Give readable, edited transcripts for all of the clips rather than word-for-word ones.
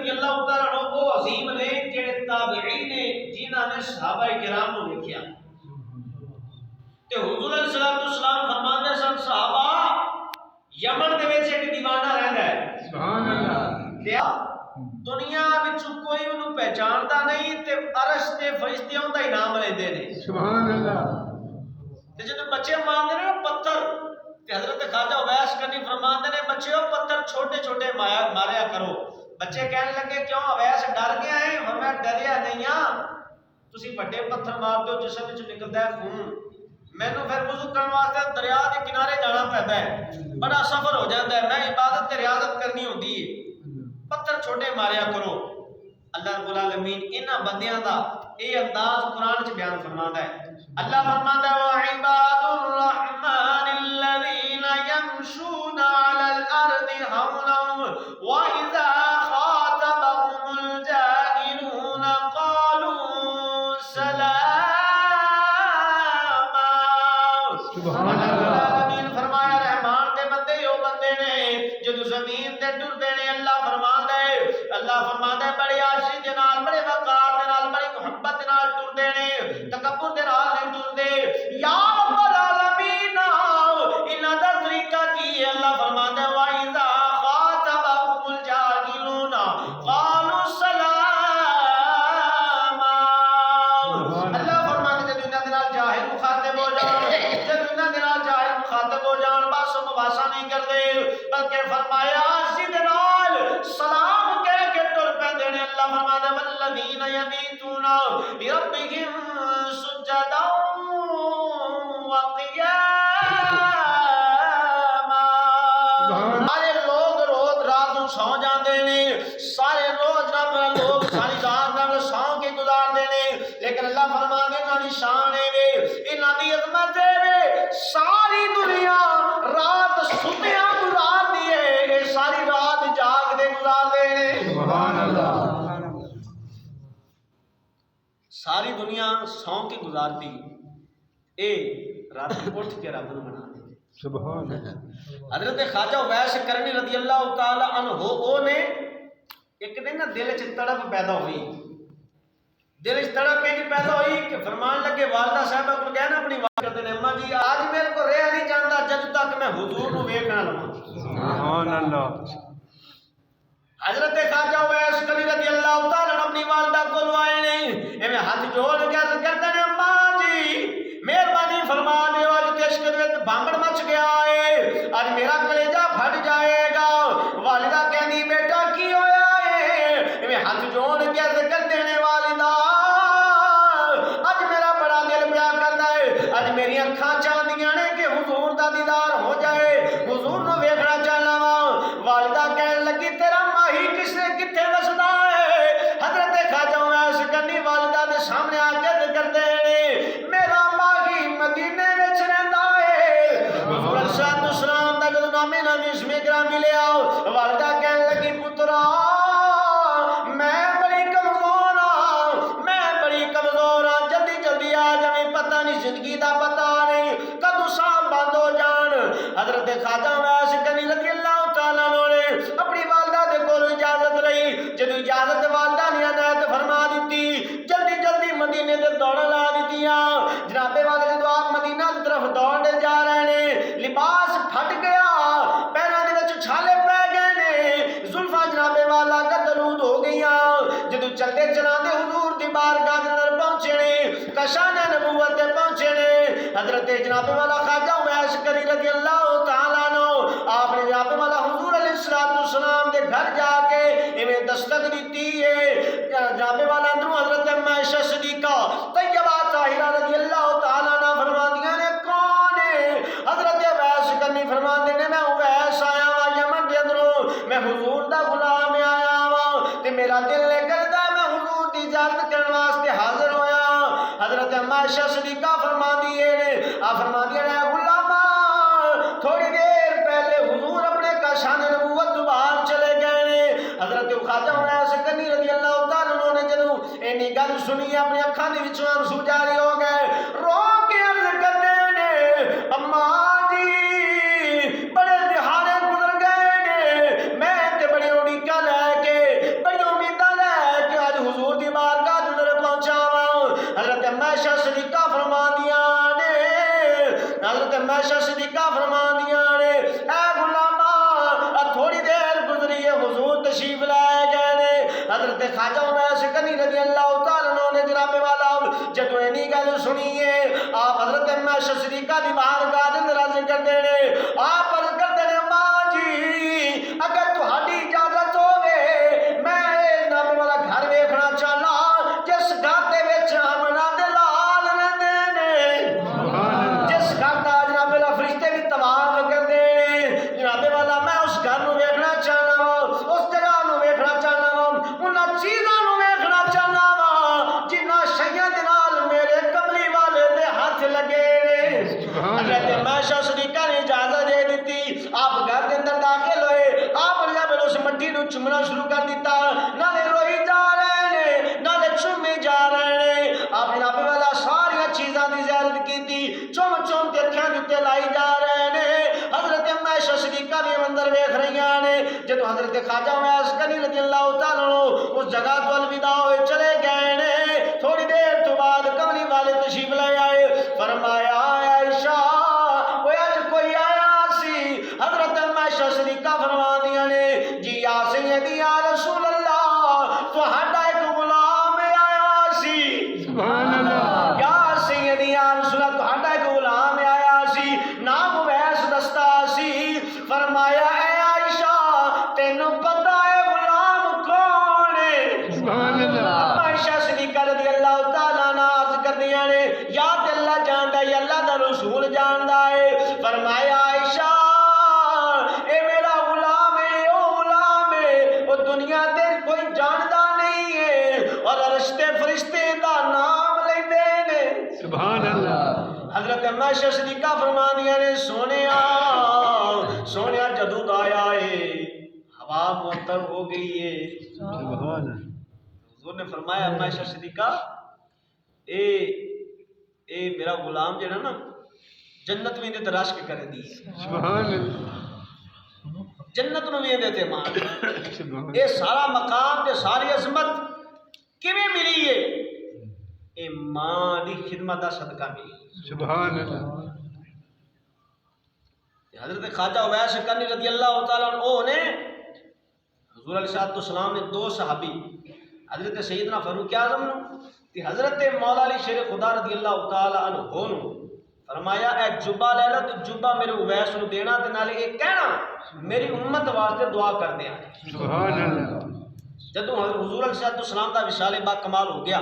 رضی اللہ تعالیٰ عنہ وہ عظیم نے جڑے تابعین نے جنہاں نے صحابہ کرام کو دیکھا تے حضور علیہ الصلوۃ والسلام فرماندے سن صحابہ یمن دے وچ ایک دیوانہ رہندا ہے سبحان اللہ تے دنیا وچ کوئی انہوں پہچاندا نہیں تے عرش تے فرشتے اوندا ہی نام لیندے نے سبحان اللہ تے جدوں بچے مارندے نے پتھر تے حضرت خواجہ اویس کنی فرماندے نے بچیو پتھر چھوٹے چھوٹے ماریا کرو بچے کہنے لگے کیوں اویس ڈر گیا ہے اور میں ڈریا نہیں ہاں تسی بڑے پتھر مار دو جسم وچ نکلدا ہے خون مینوں پھر وضو کرن واسطے دریا دے کنارے جانا پیندا ہے بڑا سفر ہو جاندا ہے میں عبادت تے ریاضت کرنی ہوندی ہے پتھر چھوٹے ماریا کرو اللہ رب العالمین انہاں بندیاں دا اے انداز قرآن وچ بیان فرماندا ہے اللہ فرماندا ہے وعباد الرحمن الذین یمشون علی الارض ہونا واذا خاطبهم الجاهلون قالوا سلاما سبحان اللہ فرمایا رحمان دے بندے او بندے نے جدوں زمین تے ٹردے نے اللہ فرماندا ہے بڑی عاشقی دے نال بڑے وقار دے نال بڑی محبت دے نال ٹردے نے تکبر دے نال نہیں ٹردے یا رب العالمین انہاں دا طریقہ کی ہے اللہ فرماندا ہے واذا خاطبهم الجاهلون قالوا سلاما اللہ فرماندا ہے جدوں انہاں دے نال جاہل مخاطب ہو جان جدوں انہاں دے نال جاہل مخاطب ہو جان بس مباحثہ نہیں کردے بلکہ فرمایا عاشقی دے نال سلام کہہ کے ٹر پیندے نے اللہ فرماتا ہے والذین یبیتون لربہم سجدا وقیاما سارے لوگ روز رات نوں سو جاندے نے سارے روز رات لوگ ساری رات نال سو کے گزاردے نے لیکن اللہ فرماتا ہے انہاں دی شان ہے انہاں دی عظمت ہے ساری دنیا رات ستیاں گزار دی ہے اے ساری رات جاگ دے گزار دے نے سبحان اللہ ساری دنیا سو کے گزارتی اے رات اٹھ کے رب نوں منا دے سبحان اللہ حضرت خواجہ اویس کرنی رضی اللہ تعالی عنہ او نے ایک دن نا دل وچ تڑپ پیدا ہوئی دل وچ تڑپ پیدا ہوئی کہ فرمان لگے والدہ صاحبہ کو گئے نا اپنی والدہ کرتے نے اماں جی آج میرے کو رہا نہیں جاندا جب تک میں حضور نوں ویکھ نہ لواں سبحان اللہ حضرت خواجہ اویس کرنی رضی اللہ تعالی عنہ اپنی والدہ کو لوائے نہیں ایویں ہاتھ جوڑ کے عرض کرتے نے اماں جی مہربانی فرما دیو اج تے عشق وچ بھانگڑ مچ گیا ہے اج میرا کلیجہ پھٹ جائے گا والدہ کہندی بیٹا کی ہویا ہے ایویں ہاتھ جوڑ کے عرض کرتے نے والدہ اج میرا بڑا دل پیا کردا ہے اج میری اکھاں چاہندیاں نے کہ حضور دا دیدار ہو جائے حضور نوں ویکھنا چاہنا وا والدہ کہن لگی تیرا ماہی کس نے کتھے دسدا ہے حضرت خواجہ اویس کرنی والدہ دے سامنے آ کے ذکر دے میرا ماہی مدینے وچ رہندا ہے حضور صلی اللہ علیہ وسلم دا جدوں نام اسم گرامی لے آؤ والدہ کہن لگی پترا میں بڑی کمزور ہاں جلدی جلدی آ جائیں پتہ نہیں زندگی دا پتہ نہیں کدوں سام بند ہو جان حضرت خواجہ اویس کرنی رضی اللہ تعالیٰ عنہ نے اپنی والدہ دے کول اجازت لئی جدوں اجازت والدہ نے ہدایت فرما دیتی جلدی جلدی مدینے تے دوڑ لا دتیاں جناب والا جدوں آپ مدینہ کی طرف دوڑ جا رہے ہیں لباس پھٹ گیا پیراں دے وچ چھالے پے گئے نے زلفاں جناب والا گدلود ہو گئیاں جدوں چلتے چلاندے حضور دی بارگاہ دے اندر پہنچے نے کشان نبوت تے پہنچے نے حضرت جناب والا خواجہ اویس کرنی رضی اللہ تعالیٰ عنہ آپ نے جناب والا حضور علیہ الصلوۃ والسلام دے گھر جا کے ایویں دستک دیتی ہے جناب والا اندروں حضرت عائشہ صدیقہ طیبہ طاہرہ رضی اللہ تعالیٰ عنہ فرماندیاں نے کون ہے حضرت اویس کرنی فرماندے نے میں اویس آیا وا یمن دے اندروں میں حضور دا غلام آیا وا تے میرا دل نے کردا میں حضور دی اجازت کرن واسطے حاضر ہویا حضرت عائشہ صدیقہ فرماندی ہے فرماندی ہے غلاما تھوڑی دیر پہلے حضور اپنے کاشان نبوت تو باہر چلے گئے نے حضرت خواجہ اویس کرنی رضی اللہ تعالیٰ عنہ نے جدوں اینی گل سنی اپنی اکھاں دے وچوں آنسو جاری ہو گئے رو کے عرض کرتے نے اماں جی بڑے دہاڑے گزر گئے نے میں تے بڑی اڑیکاں لے کے بڑی حضرت خواجہ اویس غنی رضی اللہ تعالیٰ عنہ نے جناب والا جدو اینی گل سنیے آپ حضرت عائشہ صدیقہ دی بارگاہ دے اندر عرض کردے نے آپ عرض کردے نے ماں جی اگر تہاڈی اجازت ہوے میں جناب والا گھر ویکھنا چاہنا جس گھر دے وچ امنا دے لال رہندے نے جس گھر دا جناب والا فرشتے بھی طواف کردے نے جناب والا میں اس گھر نو ویکھنا چاہنا وا اس جگہ نو ویکھنا چاہنا وا انہاں چیزاں نو ویکھنا چاہنا وا جنہاں شیاں دے نال میرے کملی والے دے ہاتھ لگے نے حضرت عائشہ صدیقہ نے اجازت دے دیتی آپ گھر دے اندر داخل ہوئے آپ نے جب اس مٹی نو چومنا شروع کر دیتا نالے روئی جا رہے نے نالے چومے جا رہے نے آپ جناب والا ساری چیزاں دی زیارت کیتی چوم چوم کے اکھاں دے تے لائی جا رہے نے حضرت عائشہ صدیقہ بھی اندر ویکھ رہیاں نے جدو حضرت خواجہ اویس غنی رضی اللہ تعالیٰ عنہ اس جگہ تو الوداع ہوئے چلے گئے نے تھوڑی دیر تو بعد کملی والے تشریف لے آئے فرمایا عائشہ وہ اج کوئی آیا سی حضرت عائشہ صدیقہ فرماندیاں نے جی یا سیدی یا رسول اللہ تہاڈا ایک غلام آیا سی سبحان اللہ یا سیدی یا رسول اللہ تہاڈا ایک غلام آیا سی نام اویس دستا سی فرمایا اے عائشہ تینوں پتہ ہے غلام کون ہے سبحان اللہ عائشہ صدیقہ رضی اللہ تعالیٰ عنہ عرض کردیاں نے یا تے اللہ جاندا ہے اللہ دا رسول جاندا ہے فرمایا عائشہ اے میرا غلام ہے او غلام ہے او دنیا تے کوئی جاندا نہیں ہے اور عرش تے فرشتے دا نام لیندے نے سبحان اللہ حضرت عائشہ صدیقہ فرماندیاں نے سونیا جدو دا آیا ہے ہوا معطر ہو گئی ہے سبحان اللہ حضور نے فرمایا عائشہ صدیقہ اے میرا غلام جڑا نا جنت میں دے تے رشک کر دی سبحان اللہ جنت نو وی دے تے مان اے سارا مقام تے ساری عظمت کیویں ملی ہے اے ماں دی خدمت دا صدقہ ملی سبحان اللہ حضرت خواجہ اویس غنی رضی اللہ تعالیٰ عنہ نے حضور علیہ السلام نے دو صحابی حضرت سیدنا فاروق اعظم نو تے حضرت مولا علی شیر خدا رضی اللہ تعالیٰ عنہ نو فرمایا اے جبہ لے لو تے جبہ میرے اویس نو دینا تے نالے اے کہنا میری امت واسطے دعا کر دیا سبحان اللہ جدوں حضور علیہ السلام دا وصال با کمال ہو گیا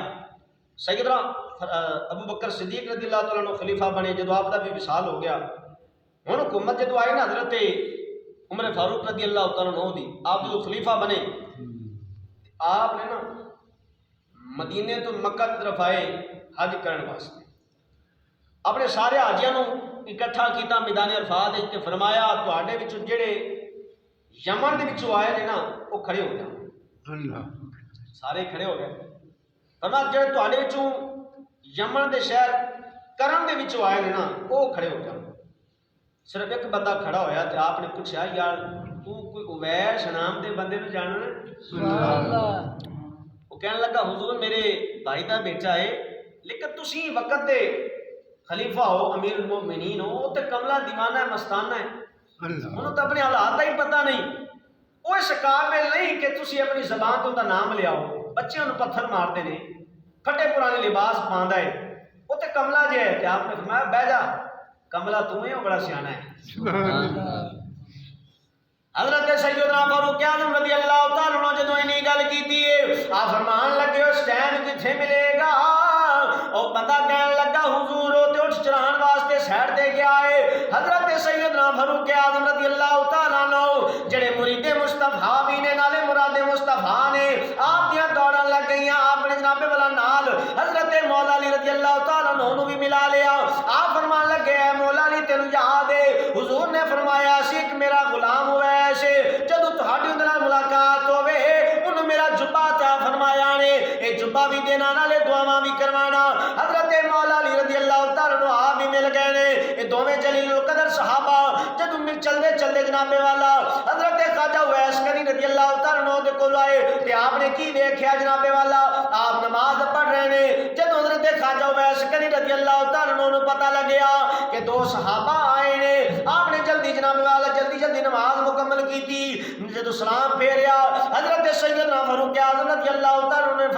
سیدنا ابو بکر صدیق رضی اللہ تعالیٰ عنہ خلیفہ بنے جدوں آپ دا بھی وصال ہو گیا ہن حکومت جدوں آئی نا حضرت عمر فاروق رضی اللہ تعالیٰ عنہ دی آپ جو خلیفہ بنے آپ نے نا مدینے تو مکہ کی طرف آئے حج کرنے واسطے اپنے سارے حاجیاں نو اکٹھا کیتا میدان عرفات تے فرمایا تواڈے وچوں جڑے یمن دے وچوں آئے نے نا وہ کھڑے ہو جاؤ اللہ سارے کھڑے ہو گئے فرمایا جڑے تواڈے وچوں یمن دے شہر کرم دے وچوں آئے نے نا وہ کھڑے ہو جاؤ صرف ایک بندہ کھڑا ہویا تے آپ نے پوچھا یار تو کوئی اویس نام دے بندے نو جاننا سبحان اللہ وہ کہنے لگا حضور میرے بھائی دا بیٹا ہے لیکن تسی وقت دے خلیفہ ہو امیر المومنین ہو تے کملا دیوانہ ہے مستانہ ہے انہوں تو اپنے حالات ہی پتہ نہیں وہ اس قابل نہیں کہ تسی اپنی زبان تو دا نام لے آؤ بچے انہوں پتھر مارتے نے پھٹے پرانے لباس پاندا ہے وہ تے کملا جے ہے کہ آپ نے فرمایا بہ جا کملا تمہیں ہو بڑا سیانہ ہے حضرت سیدنا فاروق اعظم رضی اللہ تعالیٰ عنہ جدوں اینی گل کیتی ہے آپ فرمان لگے اس ٹائم کتھے ملے گا اور بندہ کہنے لگا حضور تے اٹھ چران واسطے سائڈ تے گیا ہے حضرت سیدنا فاروق اعظم رضی اللہ تعالیٰ عنہ جڑے مرید مصطفیٰ بھی نے نالے مراد مصطفیٰ نے آپ دیاں دوڑاں لگ گئیاں آپ نے جناب والا نال حضرت مولا علی رضی اللہ تعالیٰ عنہ نو بھی ملا لیا آپ فرمان لگے اے مولا علی تینوں یاد ہے حضور نے فرمایا سی ایک میرا غلام ہوا ایسے جدو تہاڈی اندر ملاقات ہوے انہوں میرا جبہ عطا فرمایا نے اے جبہ بھی دینا نالے دعاواں بھی کروانا حضرت مولا علی رضی اللہ تعالیٰ عنہ آپ بھی مل گئے نے اے دوویں جلیل القدر صحابہ جدوں مل چلدے چلدے جناب والا حضرت خواجہ اویس غنی رضی اللہ تعالیٰ عنہ دے کول آئے تے آپ نے کی ویکھیا جناب والا آپ نماز پڑھ رہے نے جدوں حضرت خواجہ اویس غنی رضی اللہ تعالیٰ عنہ نوں پتہ لگیا کہ دو صحابہ آئے نے آپ نے جلدی جناب والا جلدی نماز مکمل کی تھی جدوں سلام پھیریا حضرت سیدنا فاروق اعظم رضی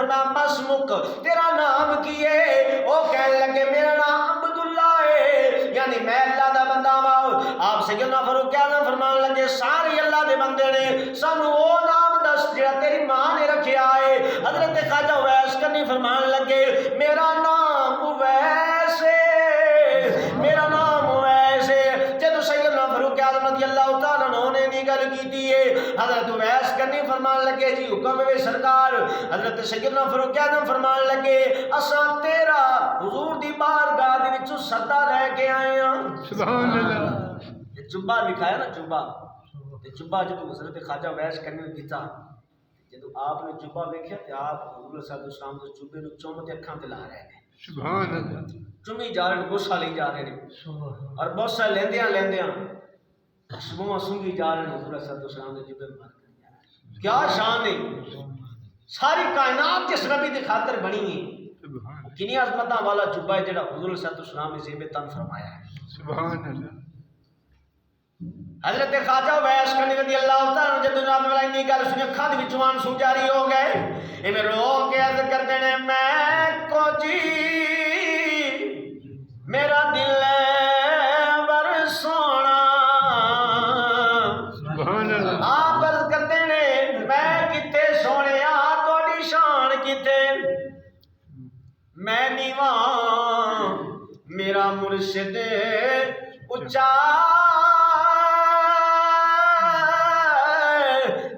فرمایا مسمک تیرا نام کی ہے؟ وہ کہنے لگے میرا نام عبداللہ ہے، یعنی میں اللہ دا بندہ ہوں۔ آپ سیدنا فاروق اعظم فرمان لگے سارے اللہ دے بندے نے، سانو وہ نام دس جڑا تیری ماں نے رکھیا ہے۔ حضرت خواجہ اویس کرنی فرمان لگے میرا نام اویس ہے، میرا نام اویس ہے۔ جب سیدنا فاروق اعظم رضی اللہ تعالیٰ عنہ نے دی گل کیتی ہے، حضرت اویس کرنی فرمان لگے جی حکم ہے سرکار۔ حضرت سیدنا فاروق اعظم فرمان لگے اساں تیرا حضور دی بارگاہ دے وچوں صدا لے کے آئے ہاں۔ سبحان اللہ۔ جبہ لکھایا نا جبہ، تے جبہ جدو حضرت خواجہ اویس کرنی نے دیتا، جدو آپ نے جبہ ویکھیا تے آپ حضور صلی اللہ علیہ وسلم دے جبے نو چومتے اکھاں تے لا رہے ہیں۔ سبحان اللہ۔ چومی جا رہے ہیں، بوسہ لئی جا رہے ہیں، اور بوسہ لیندیاں لیندیاں خوشبواں سونگھی جا رہے ہیں، حضور صلی اللہ علیہ وسلم دے جبے مار کر جا رہے ہیں۔ کیا شان ہے! ساری کائنات جس نبی دی خاطر بنی ہے، کنی عظمتاں والا جبہ ہے جڑا حضور صلی اللہ علیہ وسلم نے زیب تن فرمایا ہے۔ سبحان اللہ۔ حضرت خواجہ اویس کرنی رضی اللہ تعالیٰ جب جناب والا انی گل سنی اکھاں دے وچوں آنسو جاری ہو گئے، ایویں رو کے عرض کردے نے میں کو جی میرا دل بر سونا۔ سبحان اللہ۔ آپ عرض کردے نے میں کتے سونے تہاڈی شان کتے، میں نیواں میرا مرشد اچا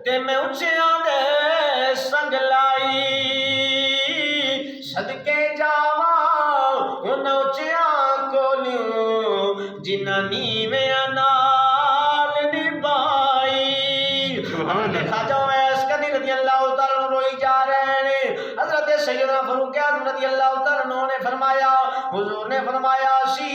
تے میں اچیاں دے سنگ لائی، صدقے جاواں ان اچیاں کولیوں جنہاں نیویاں نال نبھائی۔ حضرت خواجہ اویس کرنی رضی اللہ تعالیٰ عنہ روئی جا رہے ہیں۔ حضرت سیدنا فاروق اعظم رضی اللہ تعالیٰ عنہ نے فرمایا، حضور نے فرمایا سی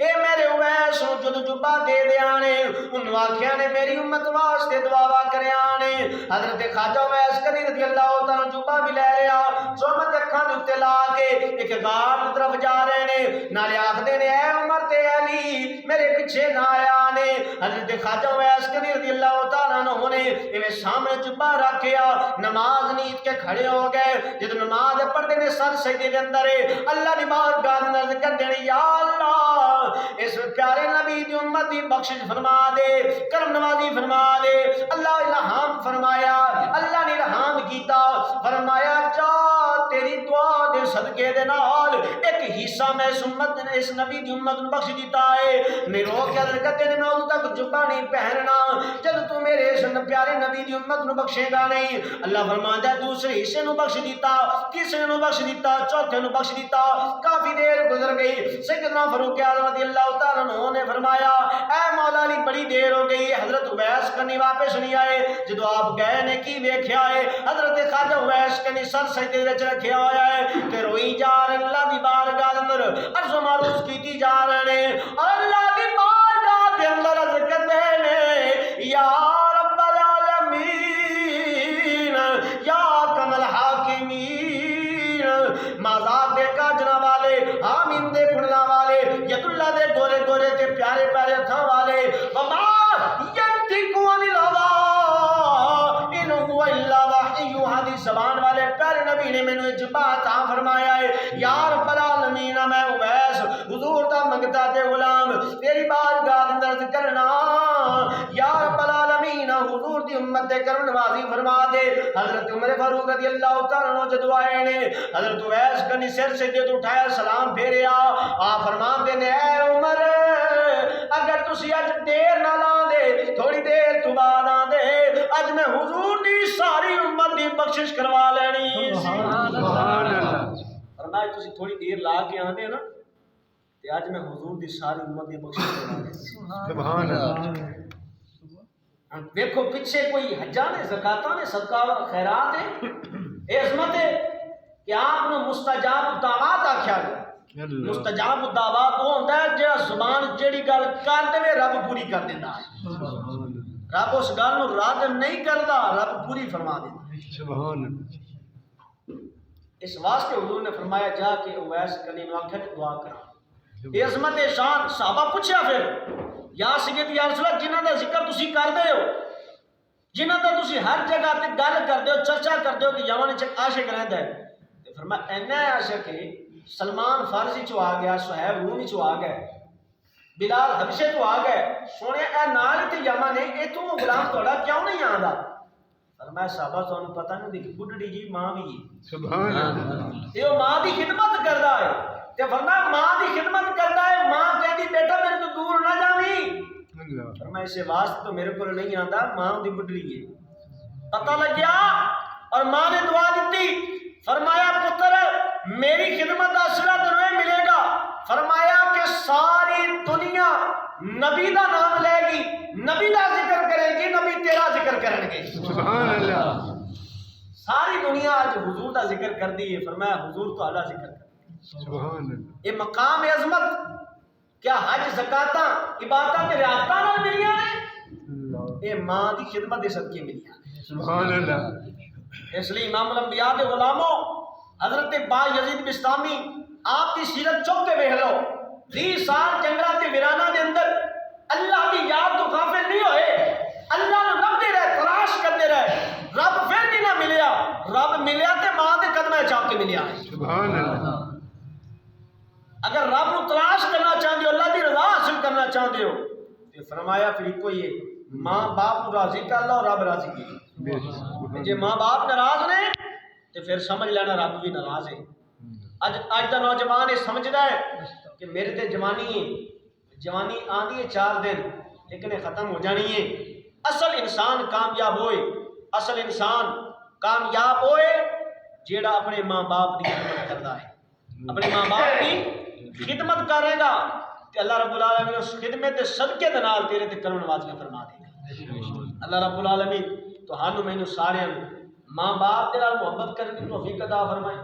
اے میرے اویس نو جدو جبہ دے دیانے انہوں آکھیا نے میری امت واسطے دعا کریانے۔ حضرت خواجہ اویس کرنی رضی اللہ تعالیٰ جبہ بھی لے رہا، سومت اکھاں دے اوتے لا کے ایک غار دی طرف جا رہے نے، نالے آکھدے نے اے عمر تے علی میرے پیچھے نہ آیا نے۔ حضرت خواجہ اویس کرنی رضی اللہ تعالیٰ عنہ نے ایویں سامنے جبہ رکھیا، نماز نیت کے کھڑے ہو گئے۔ جب نماز پڑھتے نے سر سجدے دے اندر اللہ دی بارگاہ دے اندر ذکر کرتے ہیں یا اللہ اس پیارے نبی دی امت دی بخشش فرما دے، کرم نوازی فرما دے۔ اللہ الہام فرمایا، اللہ نے الہام کیتا، فرمایا جا تیری دعا دے صدقے دے نال ایک حصہ میں اس نبی دی امت نو بخش دیتا ہے۔ میں رو کے عرض کرتے ہیں میں ادوں تک جبہ نہیں پہننا جب تو میرے اس پیارے نبی دی امت نو بخشے گا نہیں۔ اللہ فرماتا ہے دوسرے حصے نو بخش دیتا، تیسرے نو بخش دیتا، چوتھے نو بخش دیتا۔ کافی دیر گزر گئی، سیدنا فاروق اعظم رضی اللہ تعالیٰ عنہ نے فرمایا اے مولا علی بڑی دیر ہو گئی ہے، حضرت اویس کرنی واپس نہیں آئے۔ جدو آپ گئے نے کی ویکھیا ہے حضرت خواجہ اویس کرنی سر سجدے وچ رکھیا ہویا ہے تے روئی جا رہے اللہ دی بارگاہ دے اندر عرض و معروض کیتی جا رہے ہیں، اور اللہ دی بارگاہ دے اندر عرض کرتے ہیں یا رب العالمین یا اکرم الحاکمین، مازاد دے کاجنا والے، آمین دے کھڑنا والے، ید اللہ دے گورے گورے تے پیارے پیارے ہتھاں والے، وما ینطق عن الہوی ان هو الا وحی یوحی دی زبان والے پیارے نبی نے مینوں جبہ عطا فرمایا ہے۔ یا رب العالمین میں اویس حضور دا منگتا تے غلام تیری بارگاہ دے اندر کرنا، یا رب العالمین حضور دی امت دے کرم نوازی فرما دے۔ حضرت عمر فاروق رضی اللہ تعالیٰ عنہ جدو آئے نے حضرت اویس کرنی سر سے جدو اٹھایا سلام پھیریا، آپ فرمان دے نے اے عمر اگر تسی اج دیر نہ لا دے تھوڑی دیر تو بعد آ دے اج میں حضور دی ساری امت دی بخشش کروا لینی۔ سبحان اللہ۔ فرمایا تسی تھوڑی دیر لا کے آ دے نا تے اج میں حضور دی ساری امت دی بخشش کروا لینی۔ سبحان اللہ۔ دیکھو پیچھے کوئی حجاں نے زکاتاں نے صدقہ خیرات ہے، اے عظمت ہے کہ آپ نے مستجاب الدعوات آکھیا گیا۔ مستجاب الدعوات وہ ہوتا ہے جہاں زبان جیڑی گل کر دے رب پوری کر دیتا ہے، رب اس گل نو رد نہیں کرتا، رب پوری فرما دیتا۔ سبحان اللہ۔ اس واسطے حضور نے فرمایا جا کے اویس کرنی نو آکھیا کہ دعا کرا۔ یہ عظمت شان صحابہ پوچھا پھر یا سید یا رسول اللہ جنہاں دا ذکر تسی کر دے ہو جنہاں دا تسی ہر جگہ تے گل کردے ہو چرچا کردے ہو کہ یمن چ عاشق رہندا ہے تے فرمایا اینا عاشق ہے سلمان فارسی چ آ گیا صہیب رومی چ آ گیا بلال حبشے تو آ گئے سونے اے نال تے یمن ہے اے تو غلام تھوڑا کیوں نہیں آندا فرمایا صحابہ تانوں پتہ نہیں کہ بڈڑی جی ماں بھی ہے سبحان اللہ یہ ماں دی خدمت کردا ہے تے فرمایا ماں دی خدمت کردا ہے ماں کہندی بیٹا میرے تو دور نہ جاویں فرمایا اسے واسطے تو میرے کو نہیں آندا ماں دی بڈڑی ہے پتہ لگ گیا اور ماں نے دعا دیتی فرمایا پتر میری خدمت دا صلہ تمہیں ملے گا فرمایا کہ ساری دنیا نبی دا نام لے گی نبی دا ذکر کرے گی نبی تیرا ذکر کریں گے سبحان اللہ ساری دنیا آج حضور دا ذکر کر دی ہے فرمایا حضور تو اعلیٰ ذکر کر سبحان اللہ یہ مقام عظمت کیا حج زکاتاں عبادتاں تے ریاستاں نال ملیاں نے اے ماں دی خدمت دے صدقے ملیاں سبحان اللہ اس لیے امام الانبیاء دے غلاموں حضرت با یزید بستامی آپ کی سیرت چوک کے بہلو 20 سال جنگلات کے ویرانہ دے اندر اللہ کی یاد تو غافل نہیں ہوئے اللہ نے رب دے رہے تلاش کرتے رہے رب پھر بھی نہ ملیا رب ملیا تے ماں دے قدمہ چاپ کے ملیا سبحان اللہ اگر رب نو تلاش کرنا چاہتے ہو اللہ دی رضا حاصل کرنا چاہتے ہو تو فرمایا پھر کوئی ہے ماں باپ کو راضی کر لو رب راضی کی جے ماں باپ ناراض نے تو پھر سمجھ لینا رب بھی ناراض ہے اج دا نوجوان یہ سمجھدا ہے کہ میرے تے جوانی آندی ہے 4 دن لیکن ختم ہو جانی ہے اصل انسان کامیاب ہوئے اصل انسان کامیاب ہوئے جیڑا اپنے ماں باپ کی خدمت کرتا ہے اپنے ماں باپ کی خدمت کرے گا کہ اللہ رب العالمین اس خدمت دے صدقے دے نال تیرے تے کرم نوازیاں فرما دے گا اللہ رب العالمین تو ہانو مینوں سارے ماں باپ دے نال محبت کرنے کی توفیق عطا فرمائے